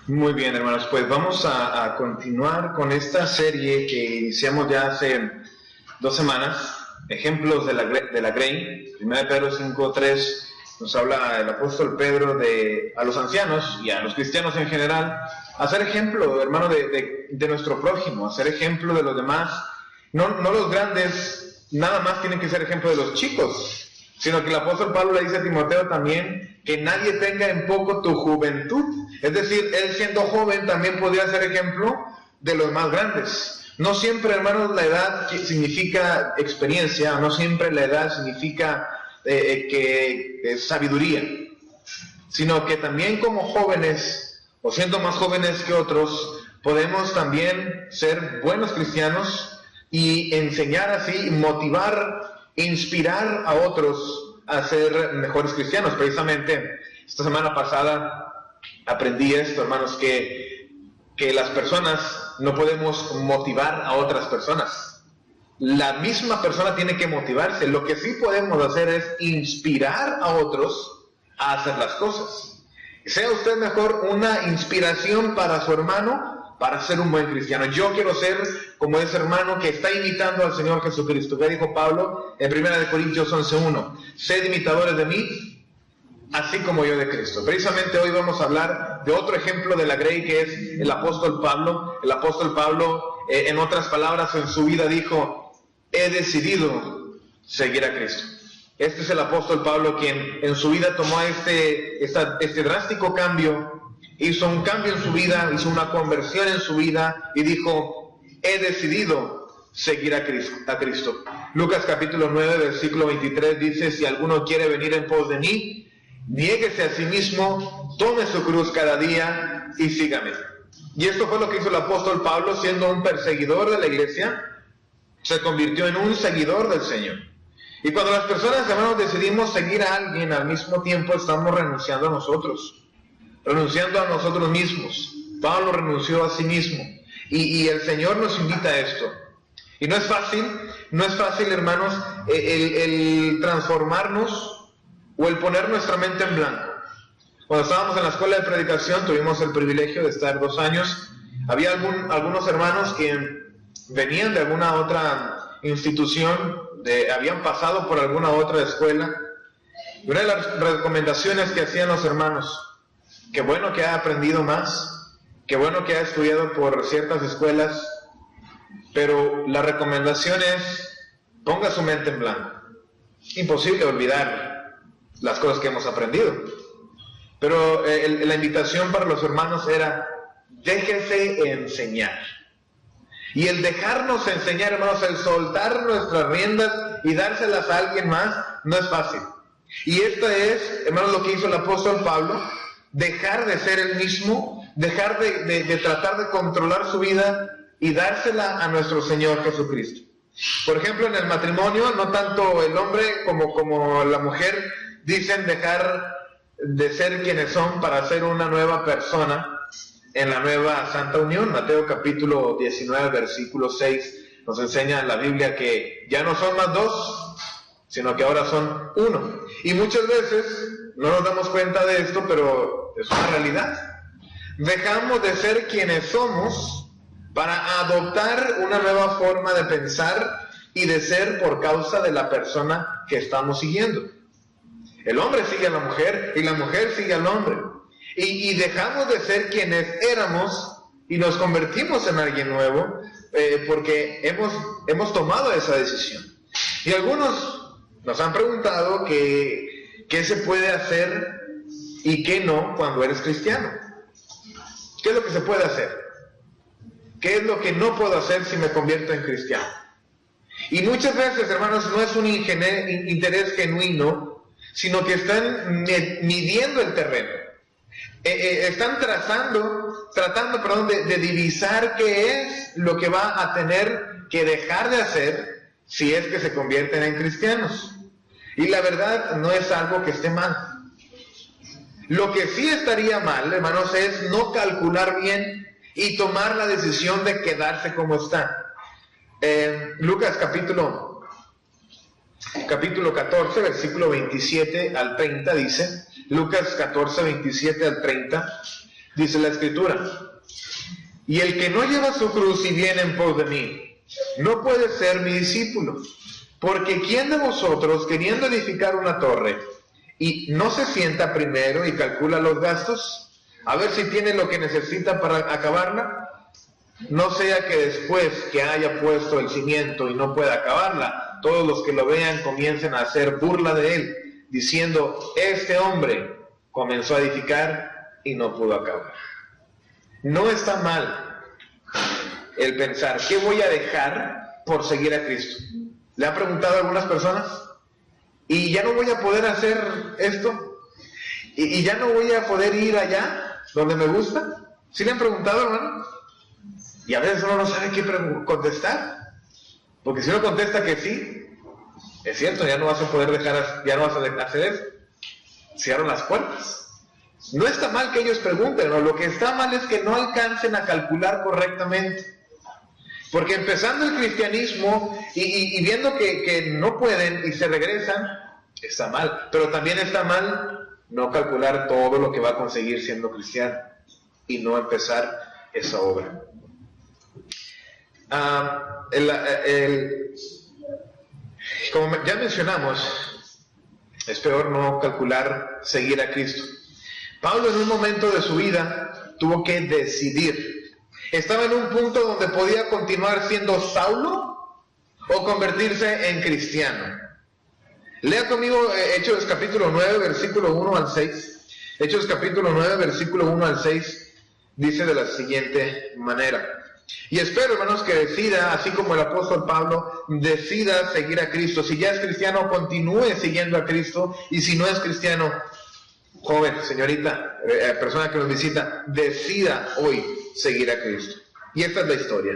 Muy bien, hermanos, pues vamos a continuar con esta serie que iniciamos ya hace 2 semanas, ejemplos de la Grey. 1 Pedro 5:3 nos habla el apóstol Pedro a los ancianos y a los cristianos en general, hacer ejemplo, hermano, de nuestro prójimo, hacer ejemplo de los demás. No los grandes nada más tienen que ser ejemplo de los chicos, sino que el apóstol Pablo le dice a Timoteo también que nadie tenga en poco tu juventud. Es decir, él siendo joven también podría ser ejemplo de los más grandes. No siempre, hermanos, la edad significa experiencia, no siempre la edad significa sabiduría, sino que también como jóvenes, o siendo más jóvenes que otros, podemos también ser buenos cristianos y enseñar así, motivar, inspirar a otros a ser mejores cristianos. Precisamente esta semana pasada aprendí esto, hermanos, que las personas no podemos motivar a otras personas. La misma persona tiene que motivarse. Lo que sí podemos hacer es inspirar a otros a hacer las cosas. Sea usted mejor una inspiración para su hermano, para ser un buen cristiano. Yo quiero ser como ese hermano que está imitando al Señor Jesucristo. ¿Qué dijo Pablo en 1 Corintios 11:1? Sed imitadores de mí, así como yo de Cristo. Precisamente hoy vamos a hablar de otro ejemplo de la Grey, que es el apóstol Pablo. El apóstol Pablo, en otras palabras, en su vida dijo: he decidido seguir a Cristo. Este es el apóstol Pablo quien en su vida tomó este drástico cambio. Hizo un cambio en su vida, hizo una conversión en su vida y dijo: he decidido seguir a Cristo. Lucas capítulo 9, versículo 23 dice: si alguno quiere venir en pos de mí, niéguese a sí mismo, tome su cruz cada día y sígame. Y esto fue lo que hizo el apóstol Pablo, siendo un perseguidor de la iglesia, se convirtió en un seguidor del Señor. Y cuando las personas, hermanos, decidimos seguir a alguien, al mismo tiempo estamos renunciando a nosotros. Renunciando a nosotros mismos. Pablo renunció a sí mismo. Y el Señor nos invita a esto. Y no es fácil, hermanos, el transformarnos o el poner nuestra mente en blanco. Cuando estábamos en la escuela de predicación, tuvimos el privilegio de estar 2 años. Había algunos hermanos que venían de alguna otra institución, habían pasado por alguna otra escuela. Y una de las recomendaciones que hacían los hermanos: qué bueno que ha aprendido más, qué bueno que ha estudiado por ciertas escuelas, pero la recomendación es: ponga su mente en blanco. Imposible olvidar las cosas que hemos aprendido. Pero la invitación para los hermanos era: déjese enseñar. Y el dejarnos enseñar, hermanos, el soltar nuestras riendas y dárselas a alguien más, no es fácil. Y esto es, hermanos, lo que hizo el apóstol Pablo: dejar de ser él mismo, dejar de tratar de controlar su vida y dársela a nuestro Señor Jesucristo. Por ejemplo, en el matrimonio, no tanto el hombre como la mujer dicen dejar de ser quienes son para ser una nueva persona en la nueva Santa Unión. Mateo capítulo 19, versículo 6 nos enseña en la Biblia que ya no son más 2, sino que ahora son 1. Y muchas veces no nos damos cuenta de esto, pero es una realidad. Dejamos de ser quienes somos para adoptar una nueva forma de pensar y de ser por causa de la persona que estamos siguiendo. El hombre sigue a la mujer y la mujer sigue al hombre. Y dejamos de ser quienes éramos y nos convertimos en alguien nuevo porque hemos tomado esa decisión. Y algunos nos han preguntado qué se puede hacer y qué no cuando eres cristiano. ¿Qué es lo que se puede hacer? ¿Qué es lo que no puedo hacer si me convierto en cristiano? Y muchas veces, hermanos, no es un interés genuino, sino que están midiendo el terreno. Están tratando de divisar qué es lo que va a tener que dejar de hacer si es que se convierten en cristianos. Y la verdad no es algo que esté mal. Lo que sí estaría mal, hermanos, es no calcular bien y tomar la decisión de quedarse como está. Lucas capítulo 14, versículo 27 al 30 dice, Lucas 14, 27 al 30, Dice la Escritura: y el que no lleva su cruz y viene en pos de mí, no puede ser mi discípulo. Porque ¿quién de vosotros, queriendo edificar una torre, y no se sienta primero y calcula los gastos, a ver si tiene lo que necesita para acabarla? No sea que después que haya puesto el cimiento y no pueda acabarla, todos los que lo vean comiencen a hacer burla de él, diciendo: este hombre comenzó a edificar y no pudo acabar. No está mal el pensar: ¿qué voy a dejar por seguir a Cristo? ¿Le han preguntado a algunas personas? ¿Y ya no voy a poder hacer esto? ¿Y ya no voy a poder ir allá donde me gusta? ¿Sí le han preguntado, hermano? Y a veces uno no sabe qué contestar, porque si uno contesta que sí, es cierto, ya no vas a poder ya no vas a hacer eso. Cierran las puertas. No está mal que ellos pregunten, ¿no? Lo que está mal es que no alcancen a calcular correctamente. Porque empezando el cristianismo y viendo que no pueden y se regresan, está mal. Pero también está mal no calcular todo lo que va a conseguir siendo cristiano y no empezar esa obra. Como ya mencionamos, es peor no calcular seguir a Cristo. Pablo en un momento de su vida tuvo que decidir. Estaba en un punto donde podía continuar siendo Saulo o convertirse en cristiano. Lea conmigo Hechos capítulo 9, versículo 1 al 6. Hechos capítulo 9, versículo 1 al 6 dice de la siguiente manera: y espero, hermanos, que decida, así como el apóstol Pablo, decida seguir a Cristo. Si ya es cristiano, continúe siguiendo a Cristo. Y si no es cristiano, joven, señorita, persona que nos visita, decida hoy seguir a Cristo. Y esta es la historia.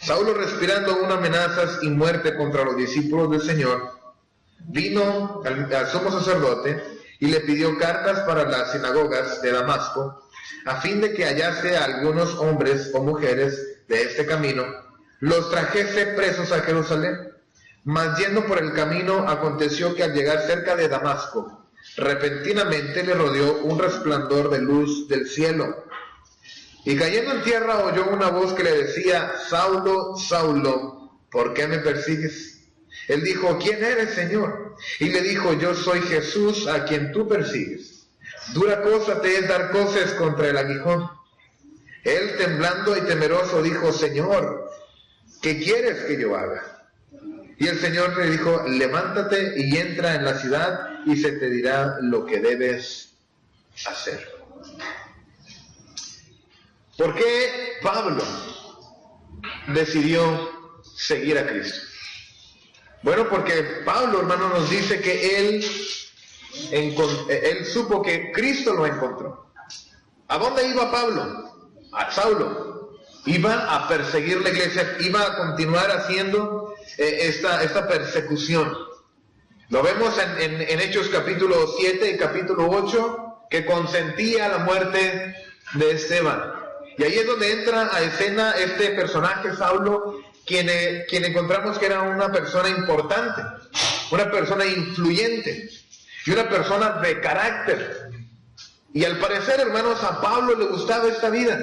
Saulo, respirando aún amenazas y muerte contra los discípulos del Señor, vino al sumo sacerdote y le pidió cartas para las sinagogas de Damasco, a fin de que hallase a algunos hombres o mujeres de este camino, los trajese presos a Jerusalén. Mas yendo por el camino, aconteció que al llegar cerca de Damasco, repentinamente le rodeó un resplandor de luz del cielo. Y cayendo en tierra oyó una voz que le decía: Saulo, Saulo, ¿por qué me persigues? Él dijo: ¿quién eres, Señor? Y le dijo: yo soy Jesús, a quien tú persigues. Dura cosa te es dar coces contra el aguijón. Él, temblando y temeroso, dijo: Señor, ¿qué quieres que yo haga? Y el Señor le dijo: levántate y entra en la ciudad, y se te dirá lo que debes hacer. ¿Por qué Pablo decidió seguir a Cristo? Bueno, porque Pablo, hermano, nos dice que él supo que Cristo lo encontró. ¿A dónde iba Pablo? A Saulo. Iba a perseguir la iglesia, iba a continuar haciendo esta persecución. Lo vemos en Hechos capítulo 7 y capítulo 8, que consentía la muerte de Esteban. Y ahí es donde entra a escena este personaje, Saulo, quien encontramos que era una persona importante, una persona influyente y una persona de carácter. Y al parecer, hermanos, a Pablo le gustaba esta vida.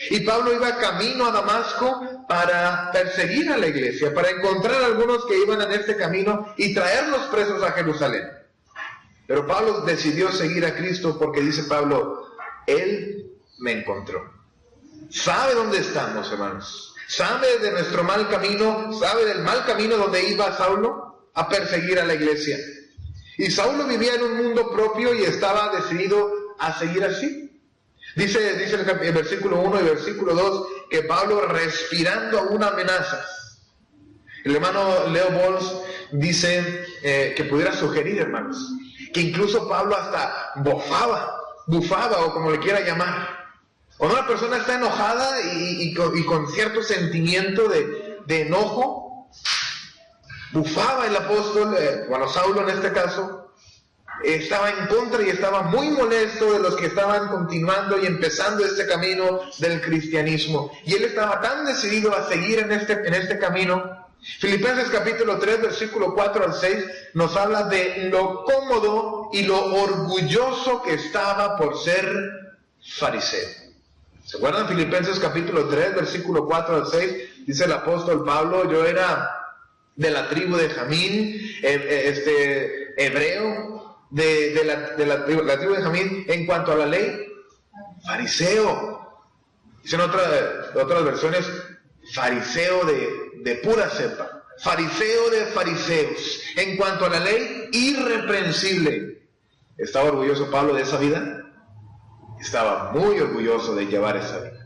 Y Pablo iba camino a Damasco para perseguir a la iglesia, para encontrar a algunos que iban en este camino y traerlos presos a Jerusalén. Pero Pablo decidió seguir a Cristo porque, dice Pablo, Él me encontró. ¿Sabe dónde estamos, hermanos? ¿Sabe de nuestro mal camino? ¿Sabe del mal camino donde iba Saulo? A perseguir a la iglesia. Y Saulo vivía en un mundo propio y estaba decidido a seguir así. Dice el versículo 1 y versículo 2 que Pablo, respirando aún amenazas. El hermano Leo Bols dice que pudiera sugerir, hermanos, que incluso Pablo hasta bufaba o como le quiera llamar. Cuando una persona está enojada y con cierto sentimiento de enojo, bufaba el apóstol, Saulo en este caso, estaba en contra y estaba muy molesto de los que estaban continuando y empezando este camino del cristianismo. Y él estaba tan decidido a seguir en este camino. Filipenses capítulo 3, versículo 4 al 6, nos habla de lo cómodo y lo orgulloso que estaba por ser fariseo. ¿Se acuerdan? Filipenses capítulo 3, versículo 4 al 6, dice el apóstol Pablo, yo era de la tribu de Jamín, hebreo, de la tribu de Jamín, en cuanto a la ley, fariseo. Dicen otras versiones, fariseo de pura cepa, fariseo de fariseos. En cuanto a la ley, irreprensible. ¿Estaba orgulloso Pablo de esa vida? Estaba muy orgulloso de llevar esa vida.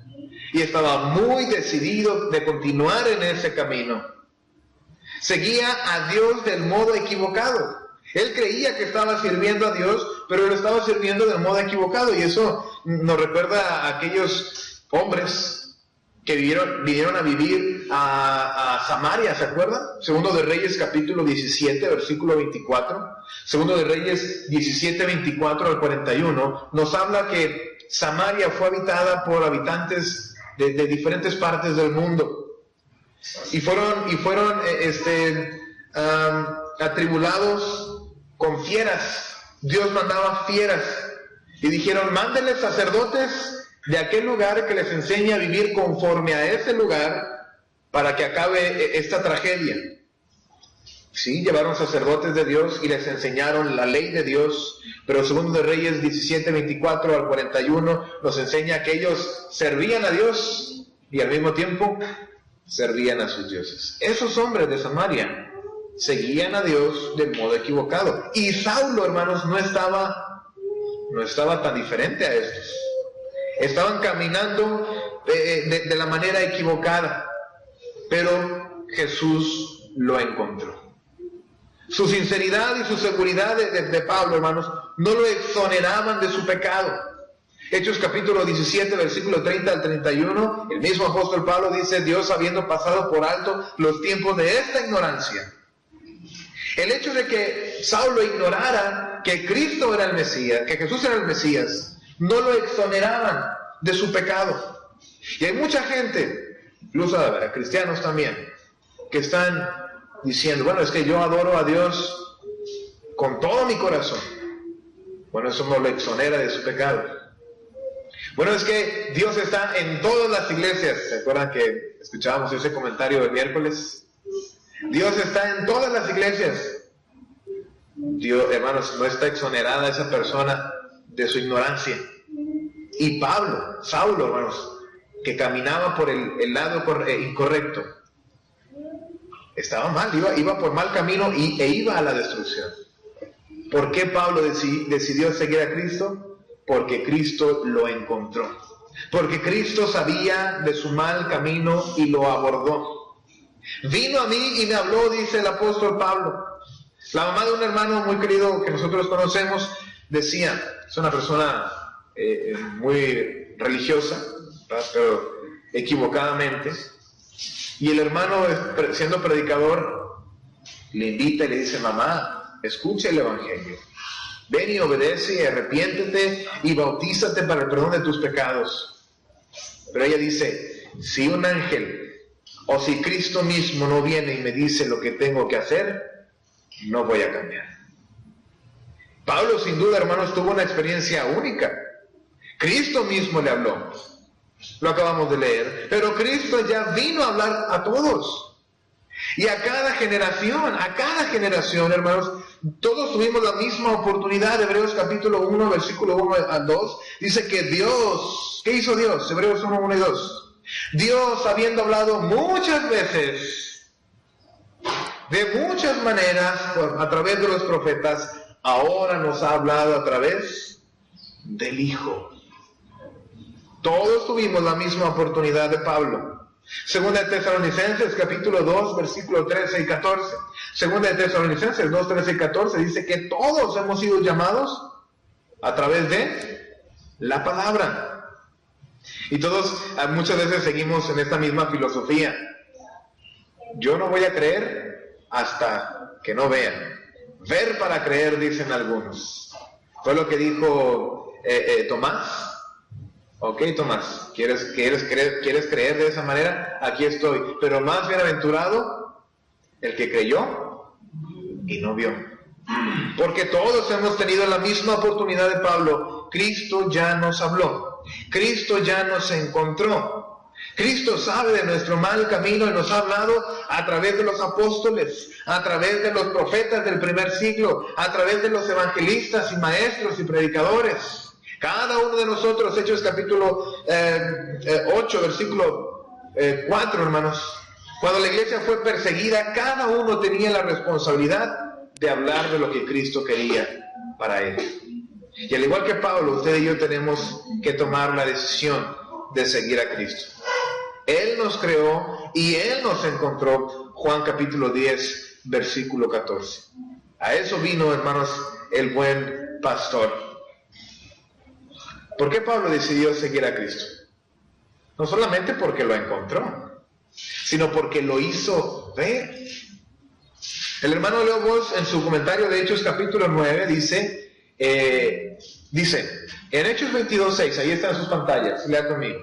Y estaba muy decidido de continuar en ese camino. Seguía a Dios del modo equivocado. Él creía que estaba sirviendo a Dios, pero lo estaba sirviendo del modo equivocado. Y eso nos recuerda a aquellos hombres que vinieron a vivir a Samaria, ¿se acuerdan? Segundo de Reyes capítulo 17, versículo 24. Segundo de Reyes 17, 24 al 41. Nos habla que Samaria fue habitada por habitantes de diferentes partes del mundo. Y fueron atribulados con fieras. Dios mandaba fieras. Y dijeron, mándenles sacerdotes de aquel lugar que les enseñe a vivir conforme a ese lugar para que acabe esta tragedia. Sí, llevaron sacerdotes de Dios y les enseñaron la ley de Dios, pero segundo de Reyes 17, 24 al 41 nos enseña que ellos servían a Dios y al mismo tiempo servían a sus dioses. Esos hombres de Samaria seguían a Dios del modo equivocado. Y Saulo, hermanos, no estaba tan diferente a estos. Estaban caminando de la manera equivocada, pero Jesús lo encontró. Su sinceridad y su seguridad de Pablo, hermanos, no lo exoneraban de su pecado. Hechos capítulo 17, versículo 30 al 31, el mismo apóstol Pablo dice, Dios habiendo pasado por alto los tiempos de esta ignorancia. El hecho de que Saulo ignorara que Cristo era el Mesías, que Jesús era el Mesías, no lo exoneraban de su pecado. Y hay mucha gente, incluso cristianos también, que están diciendo, bueno, es que yo adoro a Dios con todo mi corazón. Bueno, eso no lo exonera de su pecado. Bueno, es que Dios está en todas las iglesias. ¿Se acuerdan que escuchábamos ese comentario del miércoles? Dios está en todas las iglesias. Dios, hermanos, no está exonerada esa persona de su ignorancia. Y Saulo, hermanos, que caminaba por el lado incorrecto, estaba mal, iba por mal camino e iba a la destrucción. ¿Por qué Pablo decidió seguir a Cristo? Porque Cristo lo encontró. Porque Cristo sabía de su mal camino y lo abordó. Vino a mí y me habló, dice el apóstol Pablo. La mamá de un hermano muy querido que nosotros conocemos decía, es una persona muy religiosa, pero equivocadamente, y el hermano, siendo predicador, le invita y le dice, mamá, escucha el evangelio, ven y obedece y arrepiéntete y bautízate para el perdón de tus pecados. Pero ella dice, si un ángel o si Cristo mismo no viene y me dice lo que tengo que hacer, no voy a cambiar. Pablo, sin duda, hermanos, tuvo una experiencia única. Cristo mismo le habló. Lo acabamos de leer. Pero Cristo ya vino a hablar a todos. Y a cada generación, hermanos, todos tuvimos la misma oportunidad. Hebreos capítulo 1, versículo 1 al 2, dice que Dios, ¿qué hizo Dios? Hebreos 1, 1 y 2. Dios, habiendo hablado muchas veces, de muchas maneras, a través de los profetas, ahora nos ha hablado a través del Hijo. Todos tuvimos la misma oportunidad de Pablo. Segunda de Tesalonicenses, capítulo 2, versículo 13 y 14. Segunda de Tesalonicenses 2, 13 y 14 dice que todos hemos sido llamados a través de la palabra. Y todos muchas veces seguimos en esta misma filosofía. Yo no voy a creer hasta que no vea. Ver para creer, dicen algunos. Fue lo que dijo Tomás. Ok, Tomás, ¿quieres creer de esa manera? Aquí estoy. Pero más bienaventurado el que creyó y no vio. Porque todos hemos tenido la misma oportunidad de Pablo. Cristo ya nos habló. Cristo ya nos encontró. Cristo sabe de nuestro mal camino y nos ha hablado a través de los apóstoles, a través de los profetas del primer siglo, a través de los evangelistas y maestros y predicadores. Cada uno de nosotros, Hechos capítulo 8, versículo 4, hermanos. Cuando la iglesia fue perseguida, cada uno tenía la responsabilidad de hablar de lo que Cristo quería para él. Y al igual que Pablo, usted y yo tenemos que tomar la decisión de seguir a Cristo. Él nos creó y Él nos encontró. Juan capítulo 10, versículo 14. A eso vino, hermanos, el buen pastor. ¿Por qué Pablo decidió seguir a Cristo? No solamente porque lo encontró, sino porque lo hizo ver. El hermano Leo Boss, en su comentario de Hechos capítulo 9, dice, en Hechos 22:6, ahí están sus pantallas, lea conmigo.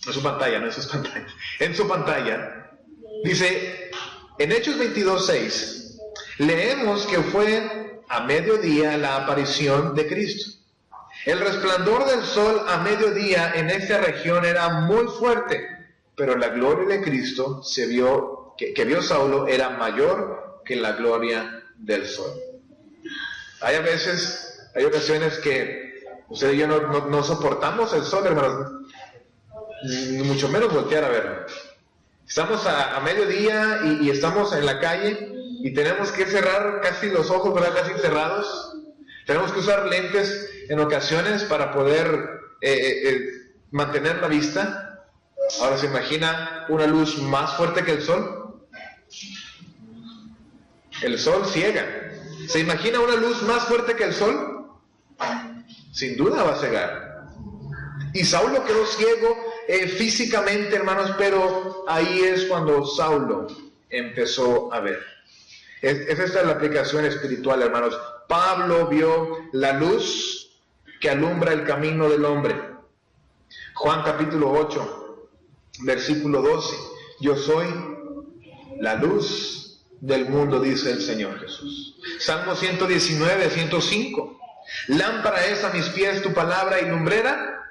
En su pantalla, no en sus pantallas. En su pantalla, dice, en Hechos 22:6, leemos que fue a mediodía la aparición de Cristo. El resplandor del sol a mediodía en esta región era muy fuerte, pero la gloria de Cristo que vio Saulo era mayor que la gloria del sol. Hay ocasiones que usted y yo no soportamos el sol, hermanos, ni mucho menos voltear a verlo. Estamos a mediodía y estamos en la calle y tenemos que cerrar casi los ojos, ¿verdad? Casi cerrados. Tenemos que usar lentes en ocasiones para poder mantener la vista. Ahora, ¿se imagina una luz más fuerte que el sol? El sol ciega. ¿Se imagina una luz más fuerte que el sol? Sin duda va a cegar. Y Saulo quedó ciego físicamente, hermanos, pero ahí es cuando Saulo empezó a ver. Esta es la aplicación espiritual, hermanos. Pablo vio la luz que alumbra el camino del hombre. Juan capítulo 8, versículo 12. Yo soy la luz del mundo, dice el Señor Jesús. Salmo 119, 105. Lámpara es a mis pies tu palabra y lumbrera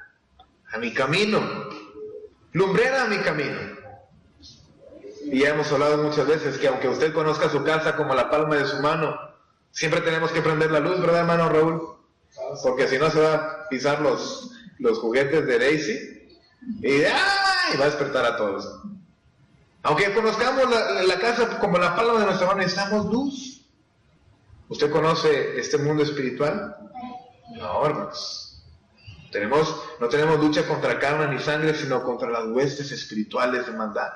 a mi camino. Lumbrera a mi camino. Y ya hemos hablado muchas veces que aunque usted conozca su casa como la palma de su mano, siempre tenemos que prender la luz, ¿verdad, hermano Raúl? Porque si no se va a pisar los juguetes de Daisy y va a despertar a todos. Aunque conozcamos la casa como la palma de nuestra mano, necesitamos luz. ¿Usted conoce este mundo espiritual? No, hermanos. No tenemos lucha contra carne ni sangre, sino contra las huestes espirituales de maldad.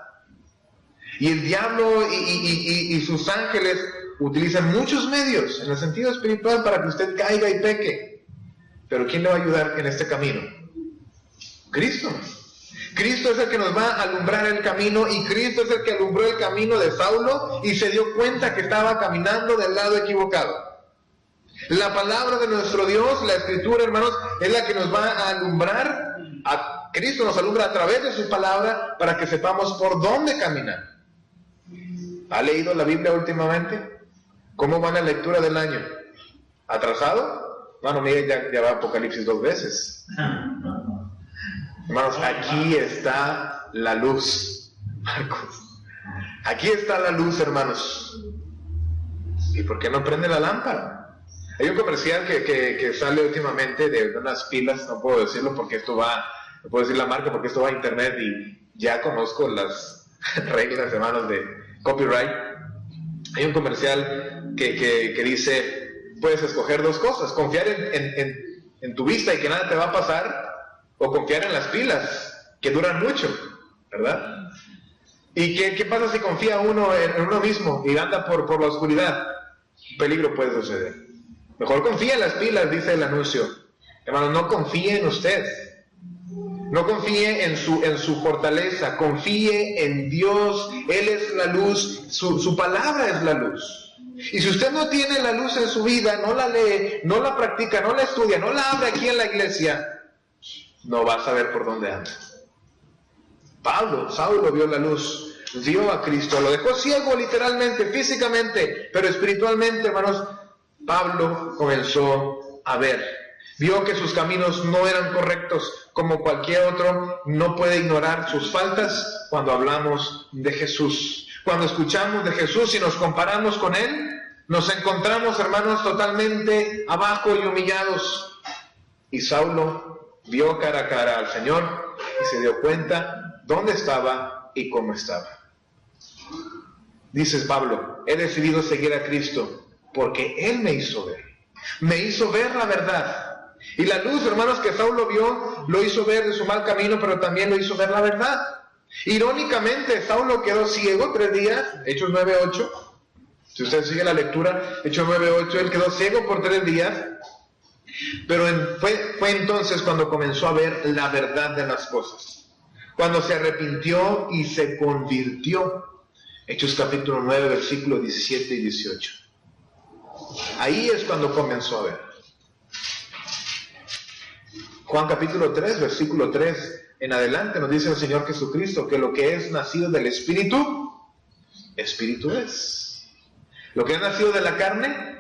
Y el diablo y sus ángeles utilizan muchos medios en el sentido espiritual para que usted caiga y peque. Pero ¿quién le va a ayudar en este camino? Cristo. Cristo es el que nos va a alumbrar el camino, y Cristo es el que alumbró el camino de Saulo y se dio cuenta que estaba caminando del lado equivocado. La palabra de nuestro Dios, la Escritura, hermanos, es la que nos va a alumbrar. Cristo nos alumbra a través de su palabra para que sepamos por dónde caminar. ¿Ha leído la Biblia últimamente? ¿Cómo va la lectura del año? ¿Atrasado? Bueno, mire, ya va Apocalipsis 2 veces. Hermanos, aquí está la luz. Marcos. Aquí está la luz, hermanos. ¿Y por qué no prende la lámpara? Hay un comercial que sale últimamente de unas pilas, no puedo decirlo porque esto va, no puedo decir la marca porque esto va a internet y ya conozco las reglas, hermanos, de copyright. Hay un comercial que dice, puedes escoger dos cosas: confiar en tu vista y que nada te va a pasar, o confiar en las pilas que duran mucho, ¿verdad? ¿Y qué pasa si confía uno en uno mismo y anda por la oscuridad? Un peligro puede suceder. Mejor confía en las pilas, dice el anuncio. Hermano, no confíe en usted. No confíe en su fortaleza. Confíe en Dios. Él es la luz. Su palabra es la luz. Y si usted no tiene la luz en su vida, no la lee, no la practica, no la estudia, no la abre aquí en la iglesia, no va a saber por dónde anda. Saulo vio la luz, vio a Cristo, lo dejó ciego literalmente, físicamente, pero espiritualmente, hermanos, Pablo comenzó a ver. Vio que sus caminos no eran correctos. Como cualquier otro, no puede ignorar sus faltas cuando hablamos de Jesús. Cuando escuchamos de Jesús y nos comparamos con Él, nos encontramos, hermanos, totalmente abajo y humillados. Y Saulo vio cara a cara al Señor y se dio cuenta dónde estaba y cómo estaba. Dice Pablo, he decidido seguir a Cristo porque Él me hizo ver la verdad. Y la luz, hermanos, que Saulo vio, lo hizo ver de su mal camino, pero también lo hizo ver la verdad. Irónicamente, Saulo quedó ciego 3 días, Hechos 9:8. Si usted sigue la lectura, Hechos 9:8, él quedó ciego por 3 días. Pero fue entonces cuando comenzó a ver la verdad de las cosas. Cuando se arrepintió y se convirtió. Hechos capítulo 9, versículos 17 y 18. Ahí es cuando comenzó a ver. Juan capítulo 3, versículo 3 en adelante nos dice el Señor Jesucristo que lo que es nacido del Espíritu, Espíritu es. Lo que es nacido de la carne,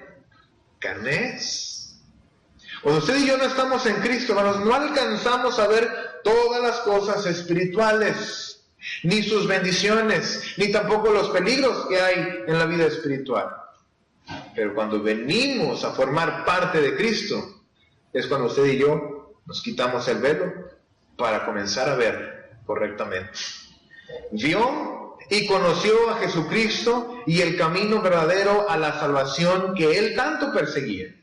carne es. Cuando usted y yo no estamos en Cristo, hermanos, no alcanzamos a ver todas las cosas espirituales, ni sus bendiciones, ni tampoco los peligros que hay en la vida espiritual. Pero cuando venimos a formar parte de Cristo, es cuando usted y yo nos quitamos el velo para comenzar a ver correctamente. Vio y conoció a Jesucristo y el camino verdadero a la salvación que Él tanto perseguía.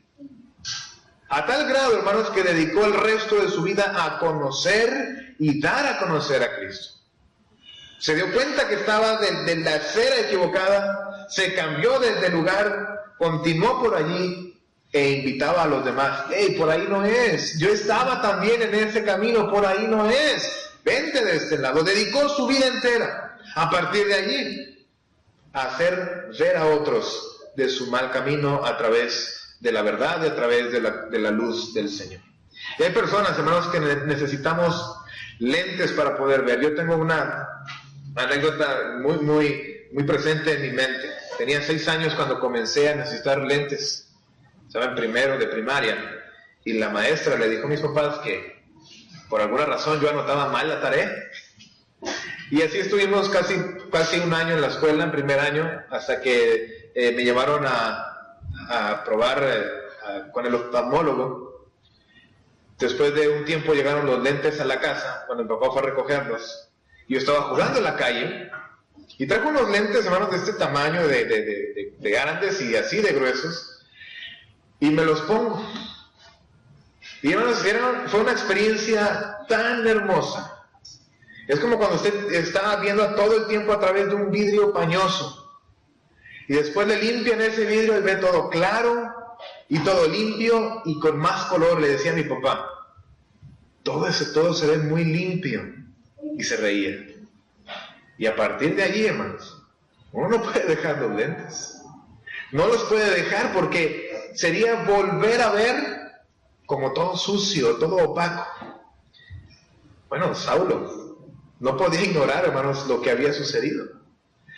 A tal grado, hermanos, que dedicó el resto de su vida a conocer y dar a conocer a Cristo. Se dio cuenta que estaba de la acera equivocada, se cambió de lugar, continuó por allí, e invitaba a los demás, hey, por ahí no es, yo estaba también en ese camino, por ahí no es, vente de este lado. Dedicó su vida entera, a partir de allí, a hacer ver a otros de su mal camino a través de la verdad y a través de la luz del Señor. Y hay personas, hermanos, que necesitamos lentes para poder ver. Yo tengo una anécdota muy presente en mi mente. Tenía 6 años cuando comencé a necesitar lentes. Estaba en primero de primaria y la maestra le dijo a mis papás que por alguna razón yo anotaba mal la tarea. Y así estuvimos casi 1 año en la escuela, en primer año, hasta que me llevaron a probar con el oftalmólogo. Después de un tiempo llegaron los lentes a la casa, cuando mi papá fue a recogerlos. Yo estaba jugando en la calle y trajo unos lentes, hermanos, de este tamaño, de grandes y así de gruesos. Y me los pongo. Y hermanos, fue una experiencia tan hermosa. Es como cuando usted está viendo todo el tiempo a través de un vidrio pañoso. Y después le limpian ese vidrio y ve todo claro y todo limpio y con más color. Le decía a mi papá, todo se ve muy limpio. Y se reía. Y a partir de allí, hermanos, uno no puede dejar los lentes. No los puede dejar porque sería volver a ver como todo sucio, todo opaco. Bueno, Saulo no podía ignorar, hermanos, lo que había sucedido.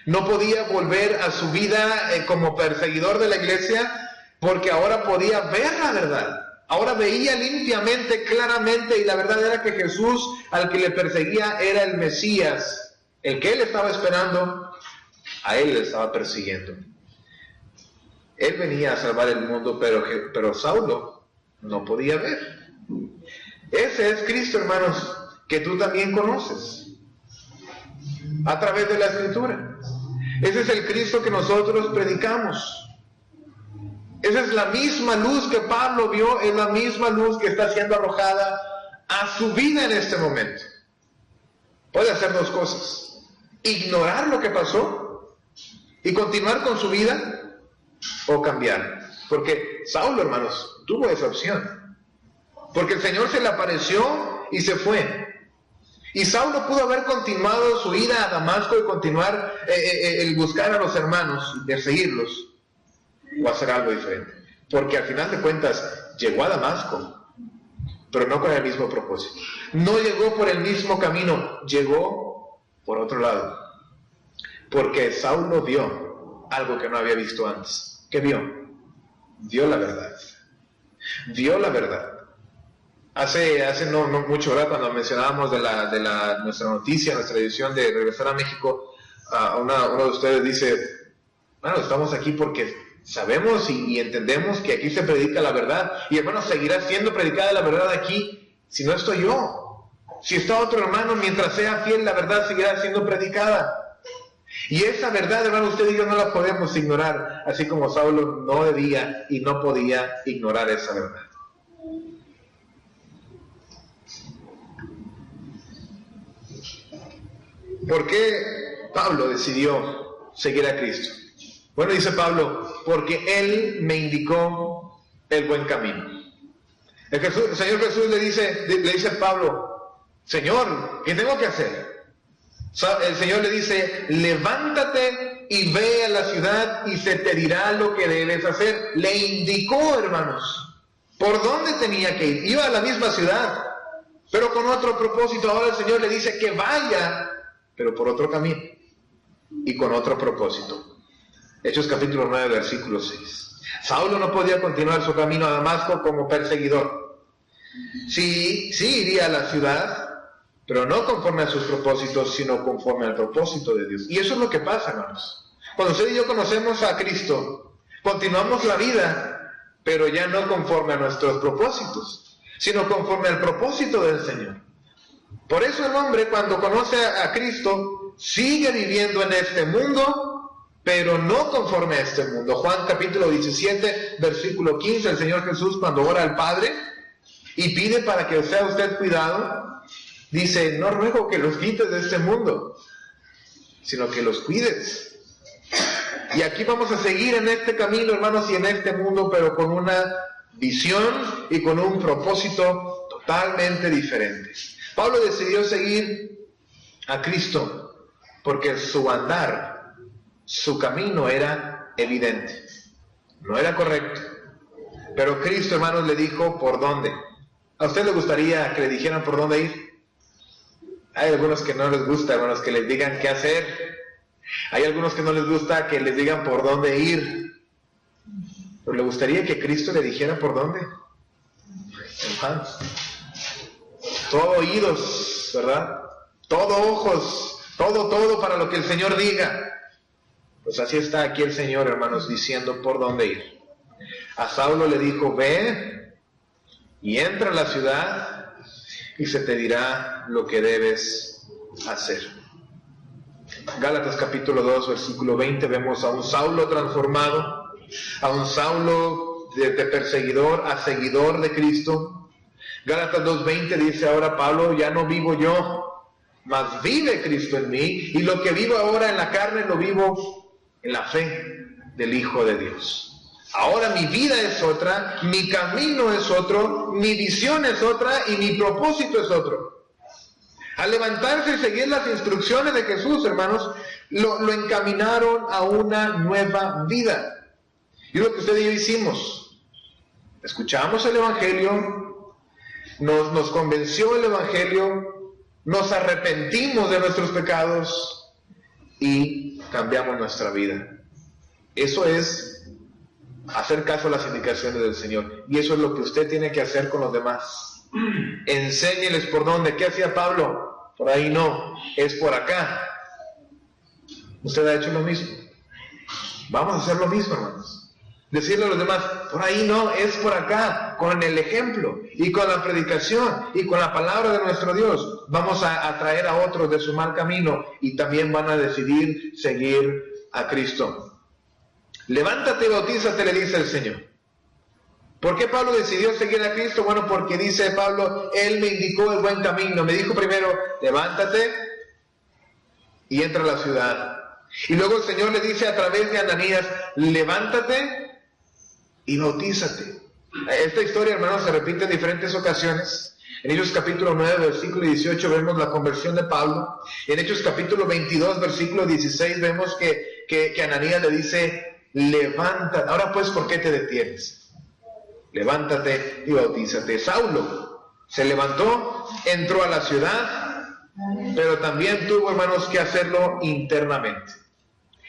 No podía volver a su vida como perseguidor de la iglesia porque ahora podía ver la verdad. Ahora veía limpiamente, claramente, y la verdad era que Jesús, al que le perseguía, era el Mesías. El que él estaba esperando, a él le estaba persiguiendo. Él venía a salvar el mundo, pero Saulo no podía ver. Ese es Cristo, hermanos, que tú también conoces a través de la Escritura. Ese es el Cristo que nosotros predicamos. Esa es la misma luz que Pablo vio, es la misma luz que está siendo arrojada a su vida en este momento. Puede hacer 2 cosas: ignorar lo que pasó y continuar con su vida, o cambiar. Porque Saulo, hermanos, tuvo esa opción. Porque el Señor se le apareció y se fue. Y Saulo pudo haber continuado su ida a Damasco y continuar el buscar a los hermanos y perseguirlos, o hacer algo diferente. Porque al final de cuentas llegó a Damasco, pero no con el mismo propósito. No llegó por el mismo camino, llegó por otro lado. Porque Saulo vio algo que no había visto antes. ¿Qué vio? Vio la verdad. Vio la verdad. Hace no mucho, ¿verdad? Cuando mencionábamos de nuestra noticia, nuestra edición de regresar a México, uno de ustedes dice, bueno, estamos aquí porque sabemos y entendemos que aquí se predica la verdad. Y hermanos, seguirá siendo predicada la verdad aquí si no estoy yo. Si está otro hermano, mientras sea fiel, la verdad seguirá siendo predicada. Y esa verdad, hermano, usted y yo no la podemos ignorar, así como Saulo no debía y no podía ignorar esa verdad. ¿Por qué Pablo decidió seguir a Cristo? Bueno, dice Pablo, porque Él me indicó el buen camino. El Señor Jesús le dice a Pablo, Señor, ¿qué tengo que hacer? El Señor le dice, levántate y ve a la ciudad y se te dirá lo que debes hacer. Le indicó, hermanos, por dónde tenía que ir. Iba a la misma ciudad, pero con otro propósito. Ahora el Señor le dice que vaya, pero por otro camino y con otro propósito. Hechos capítulo 9, versículo 6. Saulo no podía continuar su camino a Damasco como perseguidor. Sí iría a la ciudad, pero no conforme a sus propósitos, sino conforme al propósito de Dios. Y eso es lo que pasa, hermanos. Cuando usted y yo conocemos a Cristo, continuamos la vida, pero ya no conforme a nuestros propósitos, sino conforme al propósito del Señor. Por eso el hombre, cuando conoce a Cristo, sigue viviendo en este mundo, pero no conforme a este mundo. Juan capítulo 17, versículo 15, el Señor Jesús, cuando ora al Padre y pide para que sea usted cuidado, dice, no ruego que los quites de este mundo, sino que los cuides. Y aquí vamos a seguir en este camino, hermanos, y en este mundo, pero con una visión y con un propósito totalmente diferente. Pablo decidió seguir a Cristo porque su andar, su camino era evidente, no era correcto. Pero Cristo, hermanos, le dijo por dónde. ¿A usted le gustaría que le dijeran por dónde ir? Hay algunos que no les gusta, hermanos, que les digan qué hacer. Hay algunos que no les gusta que les digan por dónde ir. ¿Pero le gustaría que Cristo le dijera por dónde? Hermanos, todo oídos, ¿verdad? Todo ojos, todo para lo que el Señor diga. Pues así está aquí el Señor, hermanos, diciendo por dónde ir. A Saulo le dijo, ve y entra a la ciudad y se te dirá lo que debes hacer. Gálatas capítulo 2, versículo 20, vemos a un Saulo transformado, a un Saulo de perseguidor a seguidor de Cristo. Gálatas 2:20 dice, ahora Pablo, ya no vivo yo, mas vive Cristo en mí, y lo que vivo ahora en la carne lo vivo en la fe del Hijo de Dios. Ahora mi vida es otra, mi camino es otro, mi visión es otra y mi propósito es otro. Al levantarse y seguir las instrucciones de Jesús, hermanos, lo encaminaron a una nueva vida. Y lo que usted y yo hicimos, escuchamos el Evangelio, nos convenció el Evangelio, nos arrepentimos de nuestros pecados y cambiamos nuestra vida. Eso es hacer caso a las indicaciones del Señor. Y eso es lo que usted tiene que hacer con los demás. Enséñeles por dónde. ¿Qué hacía Pablo? Por ahí no, es por acá. Usted ha hecho lo mismo. Vamos a hacer lo mismo, hermanos. Decirle a los demás, por ahí no, es por acá, con el ejemplo y con la predicación y con la palabra de nuestro Dios. Vamos a atraer a otros de su mal camino y también van a decidir seguir a Cristo. Levántate y bautízate, le dice el Señor. ¿Por qué Pablo decidió seguir a Cristo? Bueno, porque dice Pablo, Él me indicó el buen camino. Me dijo primero, levántate y entra a la ciudad. Y luego el Señor le dice a través de Ananías, levántate y bautízate. Esta historia, hermanos, se repite en diferentes ocasiones. En Hechos capítulo 9, versículo 18 vemos la conversión de Pablo. En Hechos capítulo 22, versículo 16 vemos que Ananías le dice, levántate. Ahora pues, ¿por qué te detienes? Levántate y bautízate. Saulo se levantó, entró a la ciudad, pero también tuvo, hermanos, que hacerlo internamente.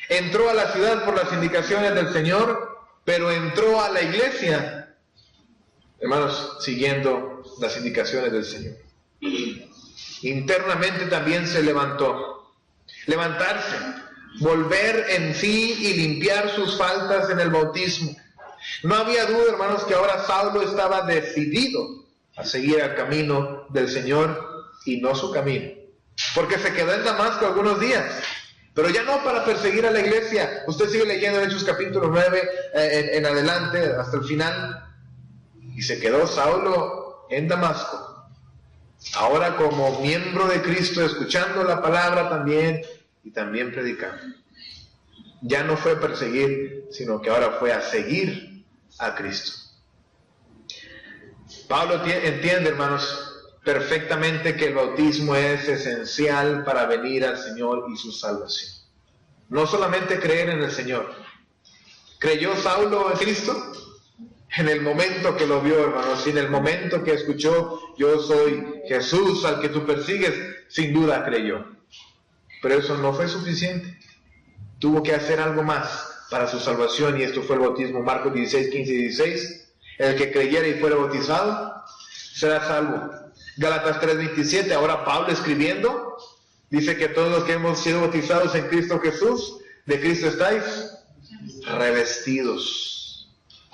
Entró a la ciudad por las indicaciones del Señor, pero entró a la iglesia, hermanos, siguiendo las indicaciones del Señor. Internamente también se levantó. Levantarse, volver en sí y limpiar sus faltas en el bautismo. No había duda, hermanos, que ahora Saulo estaba decidido a seguir el camino del Señor y no su camino. Porque se quedó en Damasco algunos días, pero ya no para perseguir a la iglesia. Usted sigue leyendo en Hechos capítulo 9 en adelante hasta el final. Y se quedó Saulo en Damasco, ahora como miembro de Cristo, escuchando la palabra también y también predicando. Ya no fue a perseguir, sino que ahora fue a seguir a Cristo. Pablo entiende, hermanos, perfectamente que el bautismo es esencial para venir al Señor y su salvación. No solamente creer en el Señor. ¿Creyó Saulo en Cristo? En el momento que lo vio, hermanos, y en el momento que escuchó, yo soy Jesús al que tú persigues, sin duda creyó. Pero eso no fue suficiente. Tuvo que hacer algo más para su salvación, y esto fue el bautismo. Marcos 16, 15 y 16. El que creyera y fuera bautizado será salvo. Gálatas 3, 27. Ahora Pablo escribiendo, dice que todos los que hemos sido bautizados en Cristo Jesús, de Cristo estáis revestidos.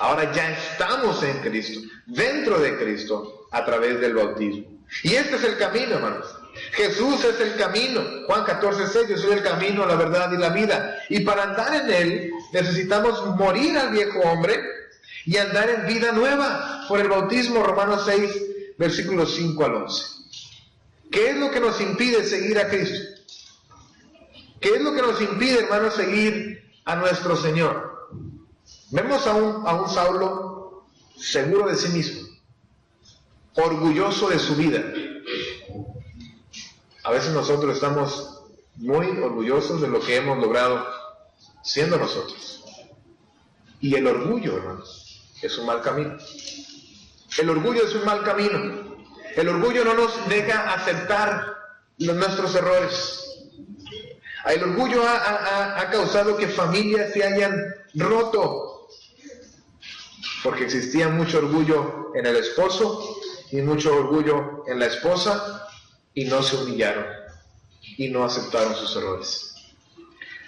Ahora ya estamos en Cristo, dentro de Cristo, a través del bautismo. Y este es el camino, hermanos. Jesús es el camino. Juan 14, 6, yo soy el camino, la verdad y la vida. Y para andar en Él, necesitamos morir al viejo hombre y andar en vida nueva por el bautismo. Romanos 6, versículos 5 al 11. ¿Qué es lo que nos impide seguir a Cristo? ¿Qué es lo que nos impide, hermanos, seguir a nuestro Señor? Vemos a un Saulo seguro de sí mismo, orgulloso de su vida. A veces nosotros estamos muy orgullosos de lo que hemos logrado siendo nosotros. Y el orgullo, hermanos, es un mal camino. El orgullo es un mal camino. El orgullo no nos deja aceptar nuestros errores. El orgullo ha causado que familias se hayan roto, porque existía mucho orgullo en el esposo y mucho orgullo en la esposa, y no se humillaron y no aceptaron sus errores.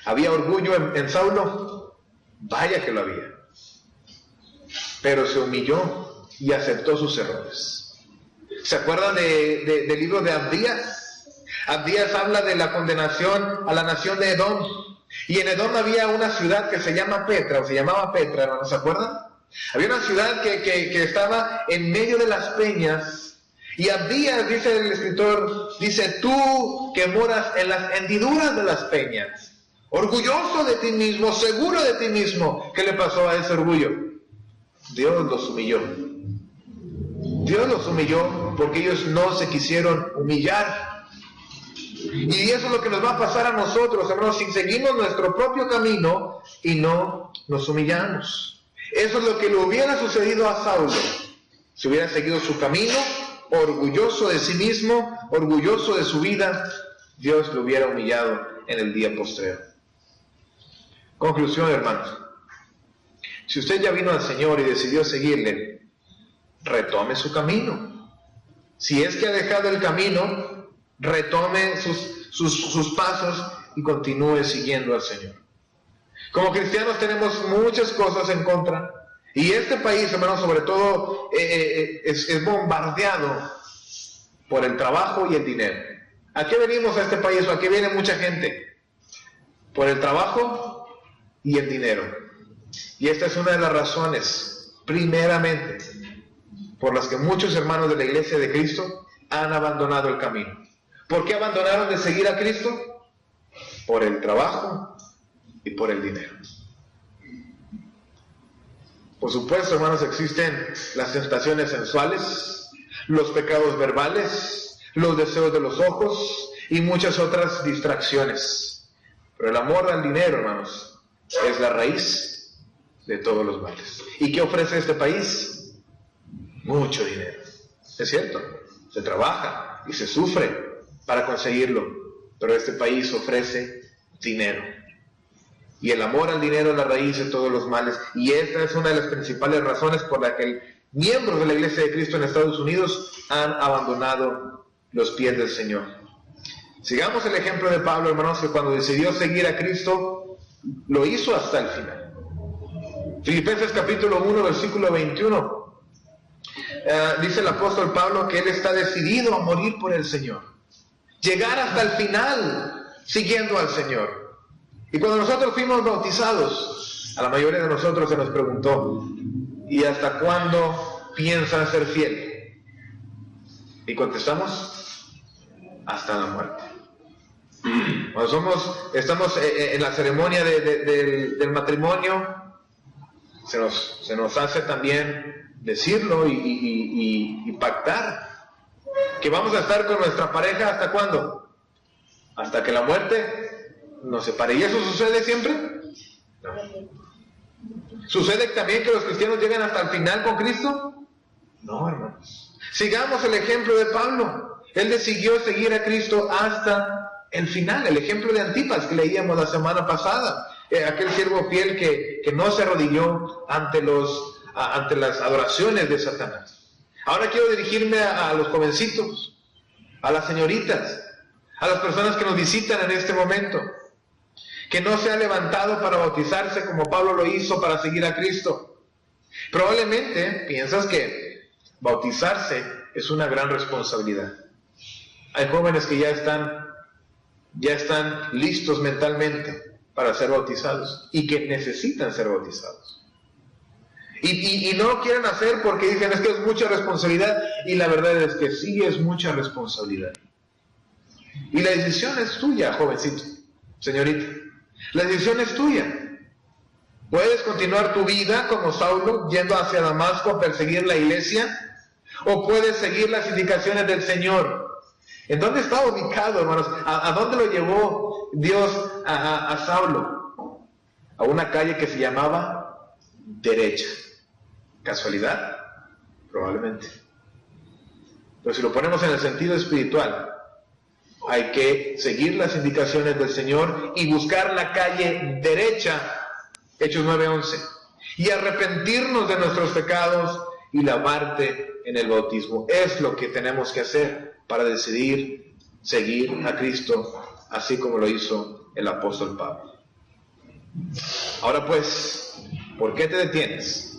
¿Había orgullo en Saulo? Vaya que lo había. Pero se humilló y aceptó sus errores. ¿Se acuerdan del libro de Abdías? Abdías habla de la condenación a la nación de Edom. Y en Edom había una ciudad que se llama Petra, o se llamaba Petra, ¿no se acuerdan? Había una ciudad que estaba en medio de las peñas. Y Abdías, dice el escritor, dice, tú que moras en las hendiduras de las peñas, orgulloso de ti mismo, seguro de ti mismo. ¿Qué le pasó a ese orgullo? Dios los humilló. Dios los humilló porque ellos no se quisieron humillar. Y eso es lo que nos va a pasar a nosotros, hermanos, si seguimos nuestro propio camino y no nos humillamos. Eso es lo que le hubiera sucedido a Saulo si hubiera seguido su camino, orgulloso de sí mismo, orgulloso de su vida. Dios lo hubiera humillado en el día postrero. Conclusión, hermanos. Si usted ya vino al Señor y decidió seguirle, retome su camino. Si es que ha dejado el camino, retome sus pasos y continúe siguiendo al Señor. Como cristianos tenemos muchas cosas en contra. Y este país, hermanos, sobre todo es bombardeado por el trabajo y el dinero. ¿A qué venimos a este país o a qué viene mucha gente? Por el trabajo y el dinero. Y esta es una de las razones, primeramente, por las que muchos hermanos de la Iglesia de Cristo han abandonado el camino. ¿Por qué abandonaron de seguir a Cristo? Por el trabajo y por el dinero. Por supuesto, hermanos, existen las tentaciones sensuales, los pecados verbales, los deseos de los ojos y muchas otras distracciones. Pero el amor al dinero, hermanos, es la raíz de todos los males. ¿Y qué ofrece este país? Mucho dinero. Es cierto, se trabaja y se sufre para conseguirlo, pero este país ofrece dinero. Y el amor al dinero es la raíz de todos los males. Y esta es una de las principales razones por la que miembros de la Iglesia de Cristo en Estados Unidos han abandonado los pies del Señor. Sigamos el ejemplo de Pablo, hermanos, que cuando decidió seguir a Cristo, lo hizo hasta el final. Filipenses capítulo 1, versículo 21. Dice el apóstol Pablo que él está decidido a morir por el Señor. Llegar hasta el final siguiendo al Señor. Y cuando nosotros fuimos bautizados, a la mayoría de nosotros se nos preguntó, ¿y hasta cuándo piensan ser fiel? Y contestamos, hasta la muerte. Cuando estamos en la ceremonia del matrimonio, se nos hace también decirlo y pactar que vamos a estar con nuestra pareja ¿hasta cuándo? Hasta que la muerte nos separe. ¿Y eso sucede siempre? No. ¿Sucede también que los cristianos llegan hasta el final con Cristo? No, hermanos. Sigamos el ejemplo de Pablo. Él decidió seguir a Cristo hasta el final. El ejemplo de Antipas que leíamos la semana pasada. Aquel siervo fiel que no se arrodilló ante las adoraciones de Satanás. Ahora quiero dirigirme a los jovencitos, a las señoritas, a las personas que nos visitan en este momento, que no se ha levantado para bautizarse como Pablo lo hizo para seguir a Cristo. Probablemente piensas que bautizarse es una gran responsabilidad. Hay jóvenes que ya están listos mentalmente para ser bautizados y que necesitan ser bautizados. Y no lo quieren hacer porque dicen, es que es mucha responsabilidad, y la verdad es que sí es mucha responsabilidad. Y la decisión es tuya, jovencito, señorita. La decisión es tuya. Puedes continuar tu vida como Saulo, yendo hacia Damasco a perseguir la iglesia, o puedes seguir las indicaciones del Señor. ¿En dónde está ubicado, hermanos? ¿A dónde lo llevó Dios a Saulo? A una calle que se llamaba derecha. ¿Casualidad? Probablemente. Pero si lo ponemos en el sentido espiritual, hay que seguir las indicaciones del Señor y buscar la calle derecha, Hechos 9:11, y arrepentirnos de nuestros pecados y lavarte en el bautismo. Es lo que tenemos que hacer para decidir seguir a Cristo, así como lo hizo el apóstol Pablo. Ahora pues, ¿por qué te detienes?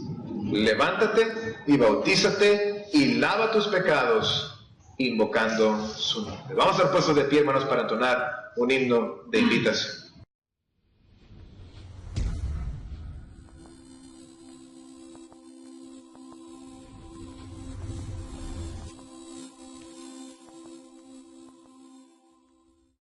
Levántate y bautízate y lava tus pecados invocando su nombre. Vamos a estar puestos de pie, hermanos, para entonar un himno de invitación.